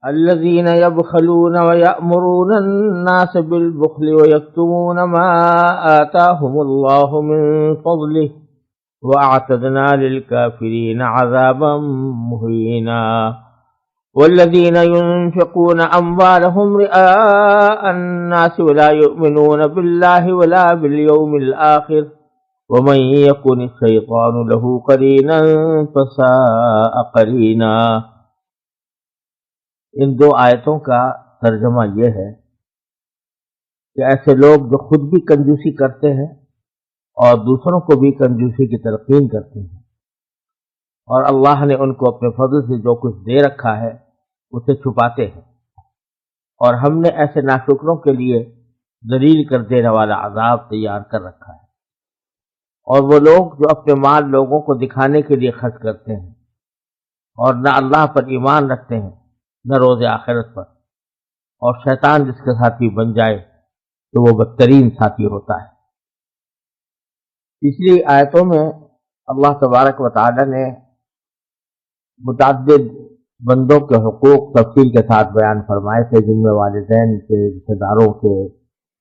الذين يبخلون ويأمرون الناس بالبخل ويكتمون ما آتاهم الله من فضله وأعتدنا للكافرين عذابا مهينا والذين ينفقون أموالهم رئاء الناس ولا يؤمنون بالله ولا باليوم الآخر ومن يكن الشيطان له قرينا فساء قرينا۔ ان دو آیتوں کا ترجمہ یہ ہے کہ ایسے لوگ جو خود بھی کنجوسی کرتے ہیں اور دوسروں کو بھی کنجوسی کی تلقین کرتے ہیں، اور اللہ نے ان کو اپنے فضل سے جو کچھ دے رکھا ہے اسے چھپاتے ہیں، اور ہم نے ایسے ناشکروں کے لیے ذلیل کر دینے والا عذاب تیار کر رکھا ہے۔ اور وہ لوگ جو اپنے مال لوگوں کو دکھانے کے لیے خرچ کرتے ہیں اور نہ اللہ پر ایمان رکھتے ہیں نہ روز آخرت پر، اور شیطان جس کے ساتھی بن جائے تو وہ بدترین ساتھی ہوتا ہے۔ پچھلی آیتوں میں اللہ تبارک و تعالی نے متعدد بندوں کے حقوق تفصیل کے ساتھ بیان فرمائے تھے، جن میں والدین کے، رشتہ داروں کے،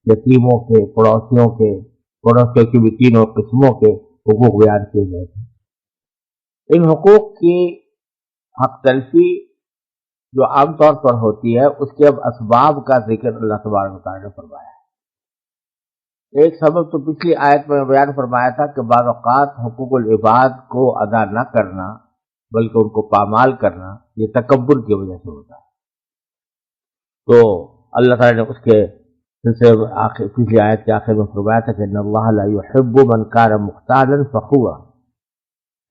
یتیموں کے، پڑوسیوں کی بھی تینوں قسموں کے حقوق بیان کیے گئے تھے۔ ان حقوق کی حق تلفی جو عام طور پر ہوتی ہے، اس کے اب اسباب کا ذکر اللہ تبارک و تعالی نے فرمایا ہے۔ ایک سبب تو پچھلی آیت میں بیان فرمایا تھا کہ بعض اوقات حقوق العباد کو ادا نہ کرنا بلکہ ان کو پامال کرنا یہ تکبر کی وجہ سے ہوتا ہے، تو اللہ تعالی نے اس کے سلسلے میں پچھلی آیت کے آخر میں فرمایا تھا کہ ان اللہ لا يحب من كان مختالا فخورا،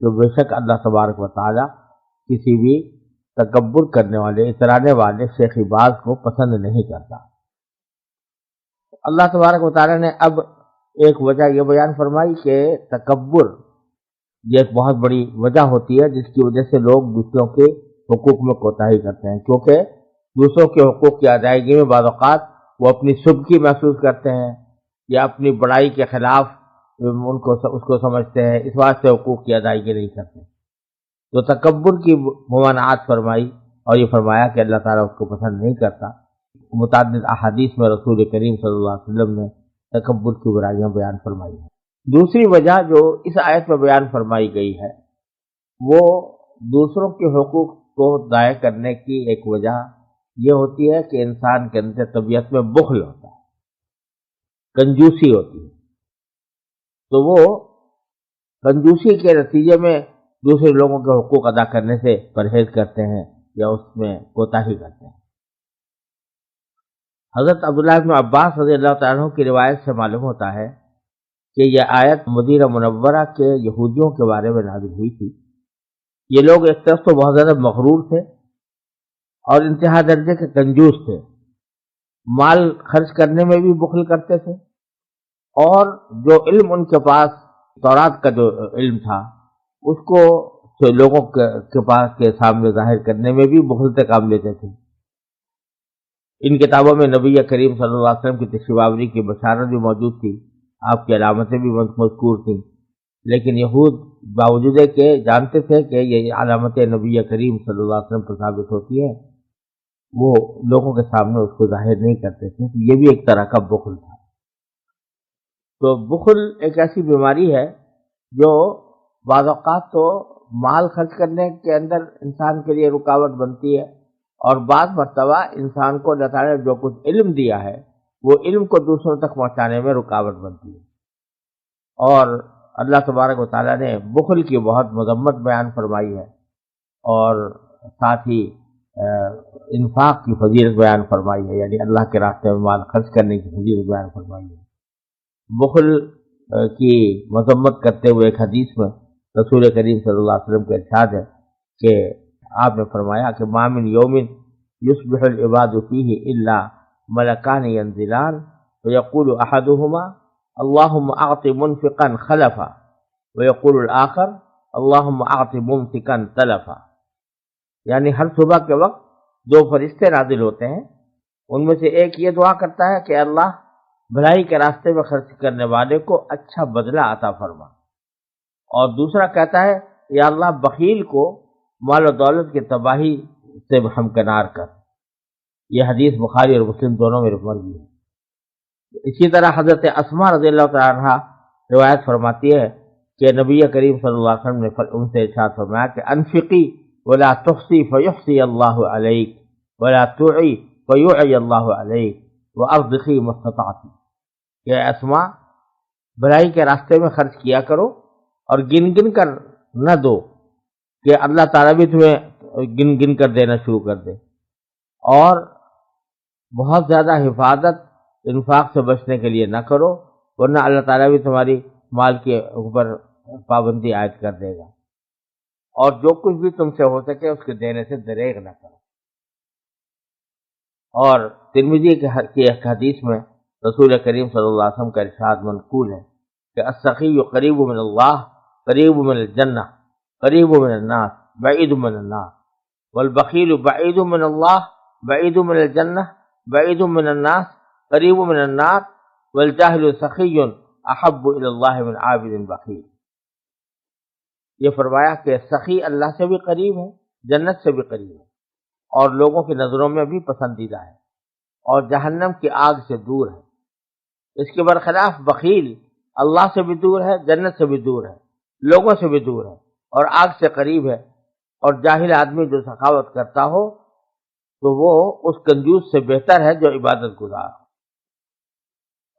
تو بے شک اللہ تبارک و تعالی کسی بھی تکبر کرنے والے، اترانے والے شیخی باز کو پسند نہیں کرتا۔ اللہ تبارک و تعالی نے اب ایک وجہ یہ بیان فرمائی کہ تکبر یہ ایک بہت بڑی وجہ ہوتی ہے جس کی وجہ سے لوگ دوسروں کے حقوق میں کوتاہی کرتے ہیں، کیونکہ دوسروں کے حقوق کی ادائیگی میں بعض اوقات وہ اپنی سبکی محسوس کرتے ہیں یا اپنی بڑائی کے خلاف اس کو سمجھتے ہیں، اس واسطے حقوق کی ادائیگی نہیں کرتے، تو تکبر کی ممانعت فرمائی اور یہ فرمایا کہ اللہ تعالیٰ اس کو پسند نہیں کرتا۔ متعدد احادیث میں رسول کریم صلی اللہ علیہ وسلم نے تکبر کی برائیاں بیان فرمائی ہیں۔ دوسری وجہ جو اس آیت میں بیان فرمائی گئی ہے وہ دوسروں کے حقوق کو ضائع کرنے کی ایک وجہ یہ ہوتی ہے کہ انسان کے اندر طبیعت میں بخل ہوتا ہے، کنجوسی ہوتی ہے، تو وہ کنجوسی کے نتیجے میں دوسرے لوگوں کے حقوق ادا کرنے سے پرہیز کرتے ہیں یا اس میں کوتاہی کرتے ہیں۔ حضرت عبداللہ بن عباس رضی اللہ تعالیٰ عنہ کی روایت سے معلوم ہوتا ہے کہ یہ آیت مدینہ منورہ کے یہودیوں کے بارے میں نازل ہوئی تھی۔ یہ لوگ ایک طرف تو بہت زیادہ مغرور تھے اور انتہا درجے کے کنجوس تھے، مال خرچ کرنے میں بھی بخل کرتے تھے، اور جو علم ان کے پاس تورات کا جو علم تھا اس کو لوگوں کے پاس کے سامنے ظاہر کرنے میں بھی بخل سے کام لیتے تھے۔ ان کتابوں میں نبی کریم صلی اللہ علیہ وسلم کی تشریف آوری کی بشارت بھی موجود تھی، آپ کی علامتیں بھی مذکور تھیں، لیکن یہود باوجود کہ جانتے تھے کہ یہ علامتیں نبی کریم صلی اللہ علیہ وسلم پر ثابت ہوتی ہیں، وہ لوگوں کے سامنے اس کو ظاہر نہیں کرتے تھے، تو یہ بھی ایک طرح کا بخل تھا۔ تو بخل ایک ایسی بیماری ہے جو بعض اوقات تو مال خرچ کرنے کے اندر انسان کے لیے رکاوٹ بنتی ہے، اور بعض مرتبہ انسان کو اللہ تعالیٰ نے جو کچھ علم دیا ہے وہ علم کو دوسروں تک پہنچانے میں رکاوٹ بنتی ہے۔ اور اللہ تبارک و تعالیٰ نے بخل کی بہت مذمت بیان فرمائی ہے، اور ساتھ ہی انفاق کی فضیلت بیان فرمائی ہے، یعنی اللہ کے راستے میں مال خرچ کرنے کی فضیلت بیان فرمائی ہے۔ بخل کی مذمت کرتے ہوئے ایک حدیث میں رسول کریم صلی اللہ علیہ وسلم کا ارشاد ہے کہ آپ نے فرمایا کہ ما من یوم یصبح العباد فیہ الا ملکان ینزلان ویقول احدہما اللہم اعط منفقا خلفا ویقول الآخر اللہم اعط ممسکا تلفا، یعنی ہر صبح کے وقت دو فرشتے نازل ہوتے ہیں، ان میں سے ایک یہ دعا کرتا ہے کہ اللہ بھلائی کے راستے میں خرچ کرنے والے کو اچھا بدلہ عطا فرما، اور دوسرا کہتا ہے یا اللہ بخیل کو مال و دولت کی تباہی سے ہمکنار کر۔ یہ حدیث بخاری اور مسلم دونوں میں مروی ہے۔ اسی طرح حضرت اسما رضی اللہ تعالیٰ عنہ روایت فرماتی ہے کہ نبی کریم صلی اللہ علیہ وسلم نے ان سے ارشاد فرمایا کہ انفقی ولا تحصی فیحصی اللہ علیک ولا تعی فیعی اللہ علیک وارزقی ما استطعت، کہ اسما بھلائی کے راستے میں خرچ کیا کرو اور گن گن کر نہ دو کہ اللہ تعالیٰ بھی تمہیں گن گن کر دینا شروع کر دے، اور بہت زیادہ حفاظت انفاق سے بچنے کے لیے نہ کرو ورنہ اللہ تعالیٰ بھی تمہاری مال کے اوپر پابندی عائد کر دے گا، اور جو کچھ بھی تم سے ہو سکے اس کے دینے سے دریغ نہ کرو۔ اور ترمذی کی ایک حدیث میں رسول کریم صلی اللہ علیہ وسلم کا ارشاد منقول ہے کہ السخی قریب من اللہ قریب من الجنہ قریب من الناس بعید من النار، والبخیل بعید من اللہ بعید من الجنہ بعید من الناس قریب من النار، والجاہل سخی احب الی اللہ من عابد بخیل۔ یہ فرمایا کہ سخی اللہ سے بھی قریب ہے، جنت سے بھی قریب ہے، اور لوگوں کی نظروں میں بھی پسندیدہ ہے، اور جہنم کی آگ سے دور ہے۔ اس کے برخلاف بخیل اللہ سے بھی دور ہے، جنت سے بھی دور ہے، لوگوں سے بھی دور ہے، اور آگ سے قریب ہے، اور جاہل آدمی جو سخاوت کرتا ہو تو وہ اس کنجوس سے بہتر ہے جو عبادت گزار ہو۔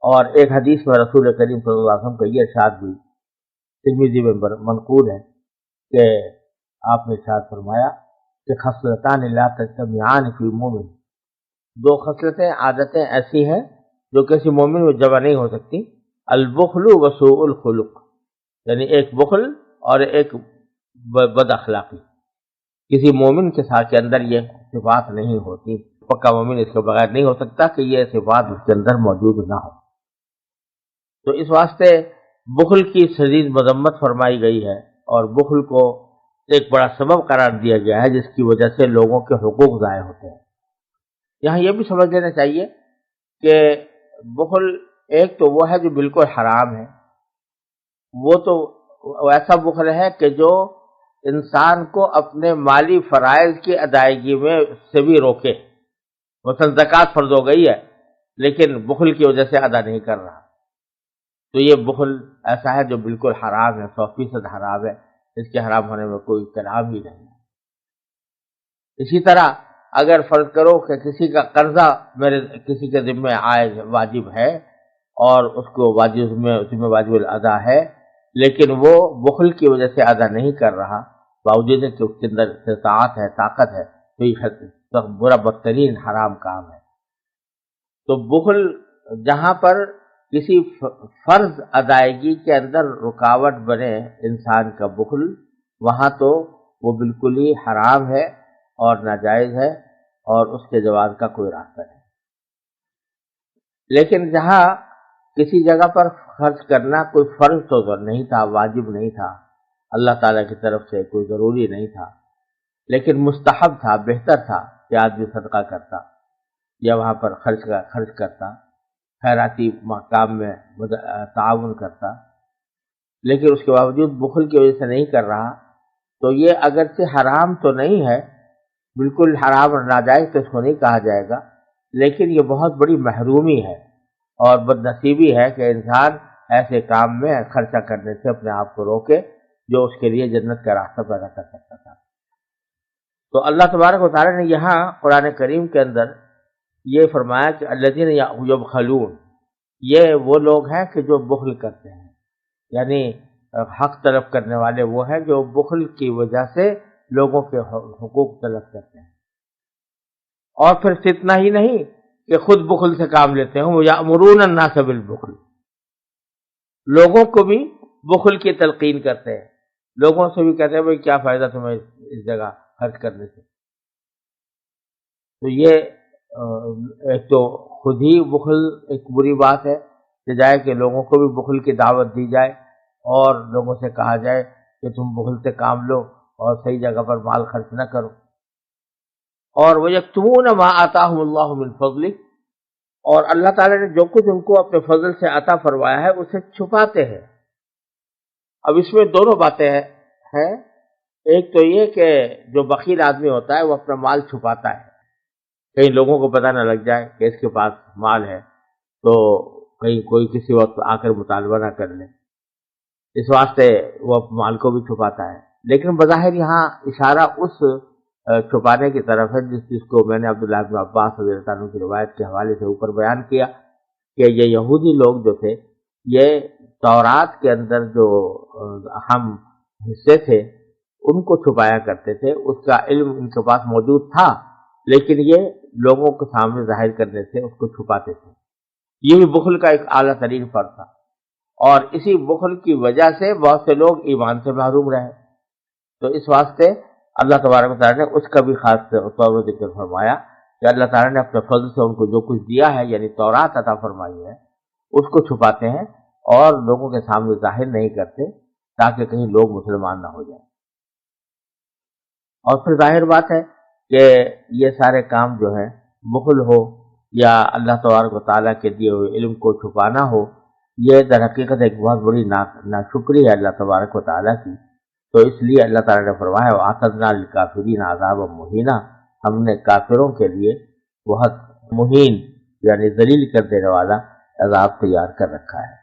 اور ایک حدیث میں رسول کریم صلی اللہ علیہ وسلم کا یہ ارشاد بھی ترمذی میں منقول ہے کہ آپ نے ارشاد فرمایا کہ خصلتان لا تجتمعان فی مومن، دو خصلتیں عادتیں ایسی ہیں جو کسی مومن میں جمع نہیں ہو سکتی، البخل وسوء الخلق، یعنی ایک بخل اور ایک بد اخلاقی۔ کسی مومن کے ساتھ کے اندر یہ صفات نہیں ہوتی، پکا مومن اس کے بغیر نہیں ہو سکتا کہ یہ صفات اس کے اندر موجود نہ ہو۔ تو اس واسطے بخل کی شدید مذمت فرمائی گئی ہے، اور بخل کو ایک بڑا سبب قرار دیا گیا ہے جس کی وجہ سے لوگوں کے حقوق ضائع ہوتے ہیں۔ یہاں یہ بھی سمجھ لینا چاہیے کہ بخل ایک تو وہ ہے جو بالکل حرام ہے، وہ تو ایسا بخل ہے کہ جو انسان کو اپنے مالی فرائض کی ادائیگی میں سے بھی روکے۔ مثلا زکوٰۃ فرض ہو گئی ہے لیکن بخل کی وجہ سے ادا نہیں کر رہا، تو یہ بخل ایسا ہے جو بالکل حرام ہے، 100% حرام ہے، اس کے حرام ہونے میں کوئی کلام ہی نہیں۔ اسی طرح اگر فرض کرو کہ کسی کا قرضہ میرے کسی کے ذمہ عائد واجب ہے اور اس کو ذمہ واجب الادا ہے، لیکن وہ بخل کی وجہ سے ادا نہیں کر رہا، باوجود کہ اس کے اندر استطاعت ہے، طاقت ہے، تو یہ برا بدترین حرام کام ہے۔ تو بخل جہاں پر کسی فرض ادائیگی کے اندر رکاوٹ بنے انسان کا بخل، وہاں تو وہ بالکل ہی حرام ہے اور ناجائز ہے، اور اس کے جواز کا کوئی راستہ نہیں۔ لیکن جہاں کسی جگہ پر خرچ کرنا کوئی فرض تو نہیں تھا، واجب نہیں تھا، اللہ تعالیٰ کی طرف سے کوئی ضروری نہیں تھا، لیکن مستحب تھا، بہتر تھا کہ آدمی صدقہ کرتا یا وہاں پر خرچ کرتا، خیراتی کام میں تعاون کرتا، لیکن اس کے باوجود بخل کی وجہ سے نہیں کر رہا، تو یہ اگرچہ حرام تو نہیں ہے، بالکل حرام اور ناجائز تو اس کو نہیں کہا جائے گا، لیکن یہ بہت بڑی محرومی ہے اور بد نصیبی ہے کہ انسان ایسے کام میں خرچہ کرنے سے اپنے آپ کو روکے جو اس کے لیے جنت کا راستہ پیدا کر سکتا تھا۔ تو اللہ تبارک و تعالیٰ نے یہاں قرآن کریم کے اندر یہ فرمایا کہ الذین یبخلون، یہ وہ لوگ ہیں کہ جو بخل کرتے ہیں، یعنی حق طلب کرنے والے وہ ہیں جو بخل کی وجہ سے لوگوں کے حقوق طلب کرتے ہیں، اور پھر اتنا ہی نہیں کہ خود بخل سے کام لیتے ہیں، وہ یأمرون الناس بالبخل، لوگوں کو بھی بخل کی تلقین کرتے ہیں، لوگوں سے بھی کہتے ہیں بھائی کیا فائدہ تمہیں اس جگہ خرچ کرنے سے۔ تو یہ ایک تو خود ہی بخل ایک بری بات ہے کہ جائے کہ لوگوں کو بھی بخل کی دعوت دی جائے اور لوگوں سے کہا جائے کہ تم بخل سے کام لو اور صحیح جگہ پر مال خرچ نہ کرو۔ اور وَيَكْتُمُونَ مَا آتَاهُمُ اللَّهُ مِنْ فَضْلِهِ، اور اللہ تعالیٰ نے جو کچھ ان کو اپنے فضل سے عطا فرمایا ہے اسے چھپاتے ہیں۔ اب اس میں دونوں باتیں ہیں، ایک تو یہ کہ جو بخیل آدمی ہوتا ہے وہ اپنا مال چھپاتا ہے، کہیں لوگوں کو پتہ نہ لگ جائے کہ اس کے پاس مال ہے، تو کہیں کوئی کسی وقت آ کر مطالبہ نہ کر لے، اس واسطے وہ مال کو بھی چھپاتا ہے۔ لیکن بظاہر یہاں اشارہ اس چھپانے کی طرف ہے جس کو میں نے عبداللہ بن عباس رضی اللہ عنہ کی روایت کے حوالے سے اوپر بیان کیا کہ یہ یہودی لوگ جو تھے، یہ تورات کے اندر جو اہم حصے تھے ان کو چھپایا کرتے تھے، اس کا علم ان کے پاس موجود تھا، لیکن یہ لوگوں کے سامنے ظاہر کرنے سے اس کو چھپاتے تھے۔ یہ بھی بخل کا ایک اعلیٰ ترین فرق تھا، اور اسی بخل کی وجہ سے بہت سے لوگ ایمان سے محروم رہے۔ تو اس واسطے اللہ تبارک و تعالیٰ نے اس کا بھی خاص طور پر ذکر فرمایا کہ اللہ تعالیٰ نے اپنے فضل سے ان کو جو کچھ دیا ہے، یعنی تورات عطا فرمائی ہے، اس کو چھپاتے ہیں اور لوگوں کے سامنے ظاہر نہیں کرتے تاکہ کہیں لوگ مسلمان نہ ہو جائیں۔ اور پھر ظاہر بات ہے کہ یہ سارے کام جو ہے بخل ہو یا اللہ تبارک و تعالیٰ کے دیے ہوئے علم کو چھپانا ہو، یہ در حقیقت ایک بہت بڑی ناشکری ہے اللہ تبارک و تعالیٰ کی۔ تو اس لیے اللہ تعالیٰ نے فرمایا وَأَعْتَدْنَا لِلْكَافِرِينَ عَذَابًا مُهِينًا، ہم نے کافروں کے لیے بہت مہین یعنی ذلیل کر دینے والا عذاب تیار کر رکھا ہے۔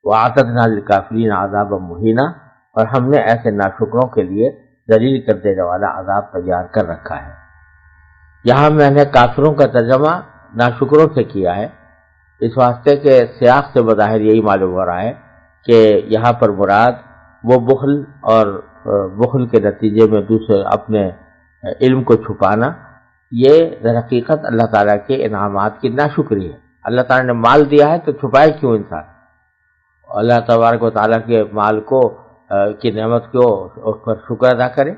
وَأَعْتَدْنَا لِلْكَافِرِينَ عَذَابًا مُهِينًا، اور ہم نے ایسے ناشکروں کے لیے ذلیل کر دینے والا عذاب تیار کر رکھا ہے۔ یہاں میں نے کافروں کا ترجمہ ناشکروں سے کیا ہے، اس واسطے کہ سیاق سے بظاہر یہی معلوم ہو رہا ہے کہ یہاں پر مراد وہ بخل اور بخل کے نتیجے میں دوسرے اپنے علم کو چھپانا، یہ در حقیقت اللہ تعالیٰ کے انعامات کی ناشکری ہے۔ اللہ تعالیٰ نے مال دیا ہے تو چھپائے کیوں انسان؟ اللہ تبارک و تعالیٰ کے مال کو کی نعمت کو اس پر شکر ادا کرے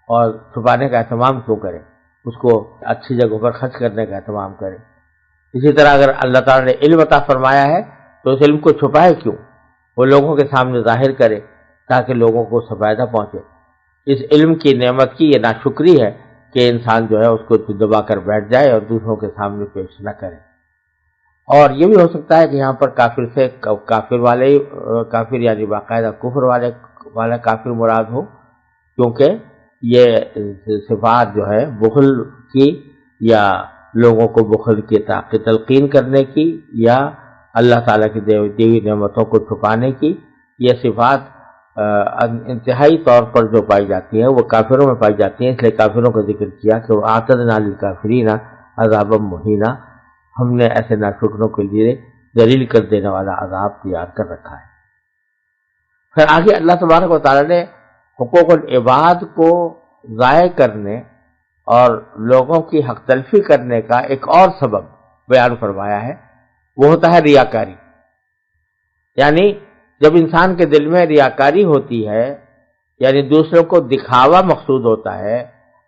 اور چھپانے کا اہتمام کیوں کرے، اس کو اچھی جگہوں پر خرچ کرنے کا اہتمام کرے۔ اسی طرح اگر اللہ تعالیٰ نے علم عطا فرمایا ہے تو اس علم کو چھپائے کیوں؟ وہ لوگوں کے سامنے ظاہر کرے تاکہ لوگوں کو اس سے فائدہ پہنچے۔ اس علم کی نعمت کی یہ ناشکری ہے کہ انسان جو ہے اس کو دبا کر بیٹھ جائے اور دوسروں کے سامنے پیش نہ کرے۔ اور یہ بھی ہو سکتا ہے کہ یہاں پر کافر سے کافر یعنی باقاعدہ کفر والا کافر مراد ہو، کیونکہ یہ صفات جو ہے بخل کی یا لوگوں کو بخل کی تلقین کرنے کی یا اللہ تعالیٰ کی دی ہوئی نعمتوں کو چھپانے کی، یہ صفات انتہائی طور پر جو پائی جاتی ہیں وہ کافروں میں پائی جاتی ہیں، اس لیے کافروں کا ذکر کیا کہ وَأَعْتَدْنَا لِلْكَافِرِينَ عَذَابًا مُهِينًا، ہم نے ایسے ناشکروں کے لیے ذلیل کر دینے والا عذاب تیار کر رکھا ہے۔ پھر آگے اللہ تبارک و تعالیٰ نے حقوق العباد کو ضائع کرنے اور لوگوں کی حق تلفی کرنے کا ایک اور سبب بیان فرمایا ہے، وہ ہوتا ہے ریاکاری۔ یعنی جب انسان کے دل میں ریاکاری ہوتی ہے، یعنی دوسروں کو دکھاوا مقصود ہوتا ہے،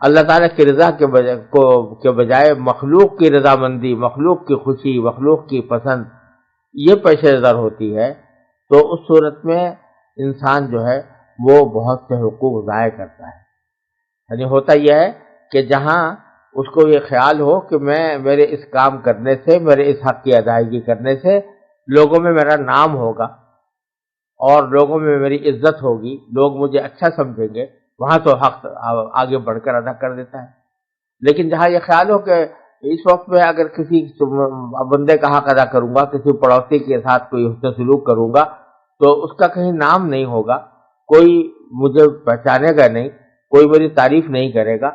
اللہ تعالیٰ کی رضا کے بجائے مخلوق کی رضامندی، مخلوق کی خوشی، مخلوق کی پسند یہ پیش نظر ہوتی ہے، تو اس صورت میں انسان جو ہے وہ بہت سے حقوق ضائع کرتا ہے۔ یعنی ہوتا یہ ہے کہ جہاں اس کو یہ خیال ہو کہ میرے اس کام کرنے سے، میرے اس حق کی ادائیگی کرنے سے لوگوں میں میرا نام ہوگا اور لوگوں میں میری عزت ہوگی، لوگ مجھے اچھا سمجھیں گے، وہاں تو حق آگے بڑھ کر ادا کر دیتا ہے۔ لیکن جہاں یہ خیال ہو کہ اس وقت میں اگر کسی بندے کا حق ادا کروں گا، کسی پڑوسی کے ساتھ کوئی حسن سلوک کروں گا تو اس کا کہیں نام نہیں ہوگا، کوئی مجھے پہچانے گا نہیں، کوئی میری تعریف نہیں کرے گا،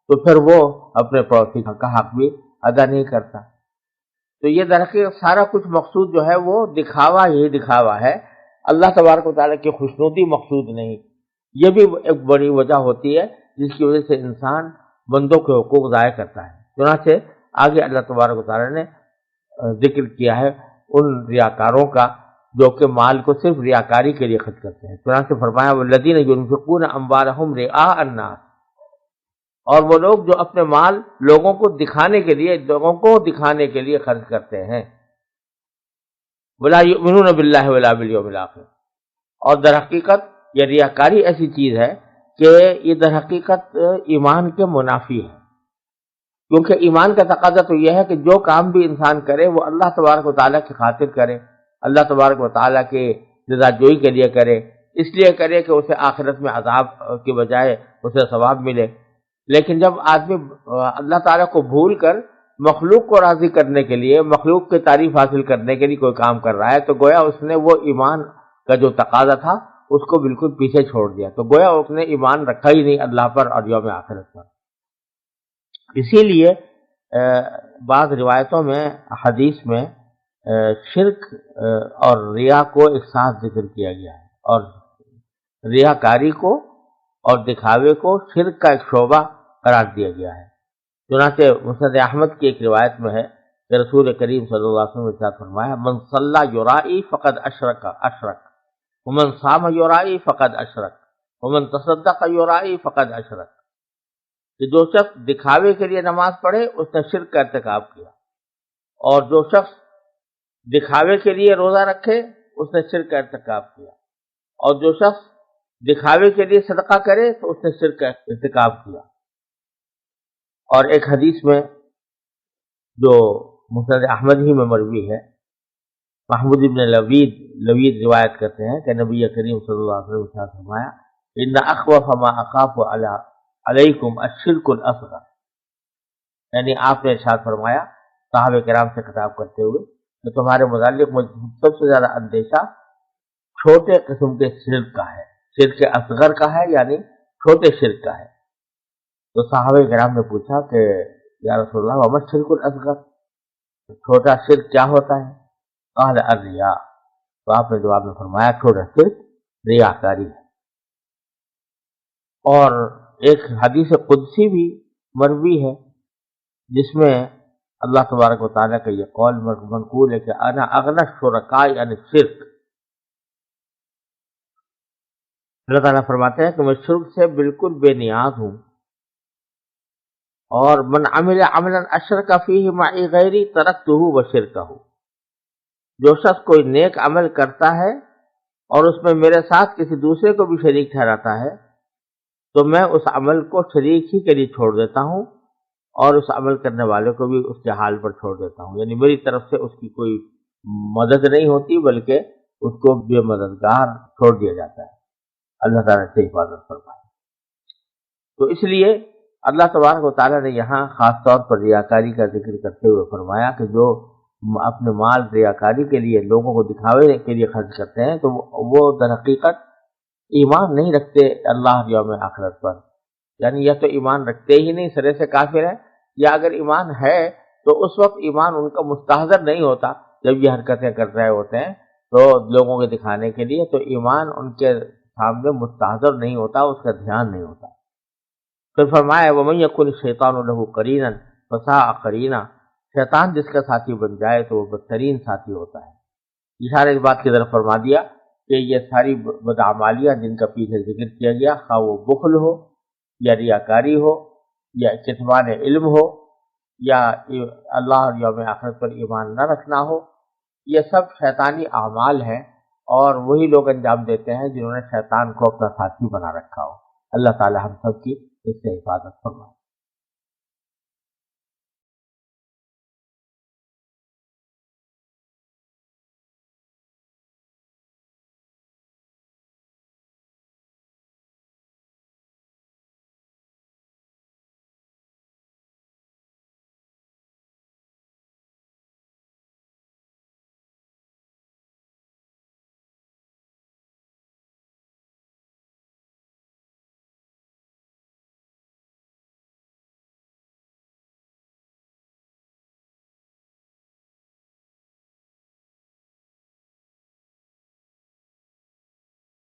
تو پھر وہ اپنے پڑوسی کا حق بھی ادا نہیں کرتا۔ تو یہ درحقیقت سارا کچھ مقصود جو ہے وہ دکھاوا ہی دکھاوا ہے، اللہ تبارک و تعالیٰ کی خوشنودی مقصود نہیں۔ یہ بھی ایک بڑی وجہ ہوتی ہے جس کی وجہ سے انسان بندوں کے حقوق ضائع کرتا ہے۔ چنانچہ آگے اللہ تبارک و تعالیٰ نے ذکر کیا ہے ان ریاکاروں کا جو کہ مال کو صرف ریاکاری کے لیے خرچ کرتے ہیں۔ چنانچہ فرمایا وَالَّذِينَ يُنْفِقُونَ أَمْوَالَهُمْ رِئَاءَ النَّاسِ، اور وہ لوگ جو اپنے مال لوگوں کو دکھانے کے لیے خرچ کرتے ہیں۔ وَلَا يُؤْمِنُونَ بِاللَّهِ وَلَا بِالْيَوْمِ الْآخِرِ، اور در حقیقت یہ ریاکاری ایسی چیز ہے کہ یہ در حقیقت ایمان کے منافی ہے، کیونکہ ایمان کا تقاضا تو یہ ہے کہ جو کام بھی انسان کرے وہ اللہ تبارک و تعالیٰ کی خاطر کرے، اللہ تبارک و تعالیٰ کے رضا جوئی کے لیے کرے، اس لیے کرے کہ اسے آخرت میں عذاب کے بجائے اسے ثواب ملے۔ لیکن جب آدمی اللہ تعالیٰ کو بھول کر مخلوق کو راضی کرنے کے لیے، مخلوق کی تعریف حاصل کرنے کے لیے کوئی کام کر رہا ہے، تو گویا اس نے وہ ایمان کا جو تقاضا تھا اس کو بالکل پیچھے چھوڑ دیا، تو گویا اس نے ایمان رکھا ہی نہیں اللہ پر اور یوم آخرت پر۔ اسی لیے بعض روایتوں میں، حدیث میں شرک اور ریا کو ایک ساتھ ذکر کیا گیا ہے، اور ریاکاری کو اور دکھاوے کو شرک کا ایک شعبہ قرار دیا گیا ہے۔ چنانچہ مسند احمد کی ایک روایت میں ہے کہ رسول کریم صلی اللہ علیہ وسلم نے ارشاد فرمایا، من صلی یرائی فقد اشرک ومن صام یرائی فقد اشرک ومن تصدق یرائی فقد اشرک، کہ جو شخص دکھاوے کے لیے نماز پڑھے اس نے شرک کا ارتکاب کیا، اور جو شخص دکھاوے کے لیے روزہ رکھے اس نے شرک کا ارتکاب کیا، اور جو شخص دکھاوے کے لیے صدقہ کرے تو اس نے شرک کا ارتکاب کیا۔ اور ایک حدیث میں جو مسند احمد ہی میں مروی ہے، محمود ابن لوید روایت کرتے ہیں کہ نبی کریم صلی اللہ علیہ وسلم نے فرمایا، ان اخوف ما اخاف علیکم الشرک الاصغر، یعنی آپ نے ارشاد فرمایا صحابہ کرام سے خطاب کرتے ہوئے کہ تمہارے متعلق مجھے سب سے زیادہ اندیشہ چھوٹے قسم کے شرک کا ہے، شرک اصغر کا ہے، یعنی چھوٹے شرک کا ہے۔ تو صحابہ کرام نے پوچھا کہ یا رسول اللہ وما الشرک الاصغر، چھوٹا شرک کیا ہوتا ہے؟ قال الریا، تو آپ نے جواب میں فرمایا چھوٹا شرک ریاکاری ہے۔ اور ایک حدیث قدسی بھی مروی ہے جس میں اللہ تبارک و تعالیٰ کا یہ قول منقول ہے کہ انا اغنی الشرکاء عن الشرک، اللہ تعالیٰ فرماتے ہیں کہ میں شرک سے بالکل بے نیاز ہوں، اور من عمل عملا اشرک فیہ معی غیری ترکتہ وشرکہ، جو شخص کوئی نیک عمل کرتا ہے اور اس میں میرے ساتھ کسی دوسرے کو بھی شریک ٹھہراتا ہے تو میں اس عمل کو شریک ہی کے لیے چھوڑ دیتا ہوں، اور اس عمل کرنے والے کو بھی اس کے حال پر چھوڑ دیتا ہوں، یعنی میری طرف سے اس کی کوئی مدد نہیں ہوتی بلکہ اس کو بے مددگار چھوڑ دیا جاتا ہے۔ اللہ تعالیٰ سے حفاظت فرمائے۔ تو اس لیے اللہ تبارک و تعالیٰ نے یہاں خاص طور پر ریاکاری کا ذکر کرتے ہوئے فرمایا کہ جو اپنے مال ریاکاری کے لیے، لوگوں کو دکھاوے کے لیے خرچ کرتے ہیں تو وہ در حقیقت ایمان نہیں رکھتے اللہ یوم آخرت پر، یعنی یا تو ایمان رکھتے ہی نہیں، سرے سے کافر ہے، یا اگر ایمان ہے تو اس وقت ایمان ان کا مستحضر نہیں ہوتا جب یہ حرکتیں کر رہے ہوتے ہیں تو لوگوں کے دکھانے کے لیے، تو ایمان ان کے سامنے مستحضر نہیں ہوتا، اس کا دھیان نہیں ہوتا۔ پھر فرمایا وَمَن يَكُنِ الشَّيْطَانُ لَهُ قَرِينًا فَسَاءَ قَرِينًا، شیطان جس کا ساتھی بن جائے تو وہ بدترین ساتھی ہوتا ہے۔ اشارہ اس بات کی طرف فرما دیا کہ یہ ساری بدعمالیاں جن کا پیچھے ذکر کیا گیا، خواہ وہ بخل ہو یا ریاکاری ہو یا کتمان علم ہو یا اللہ اور یوم آخرت پر ایمان نہ رکھنا ہو، یہ سب شیطانی اعمال ہیں، اور وہی لوگ انجام دیتے ہیں جنہوں نے شیطان کو اپنا ساتھی بنا رکھا ہو۔ اللہ تعالی ہم سب کی اس سے حفاظت فرمائے۔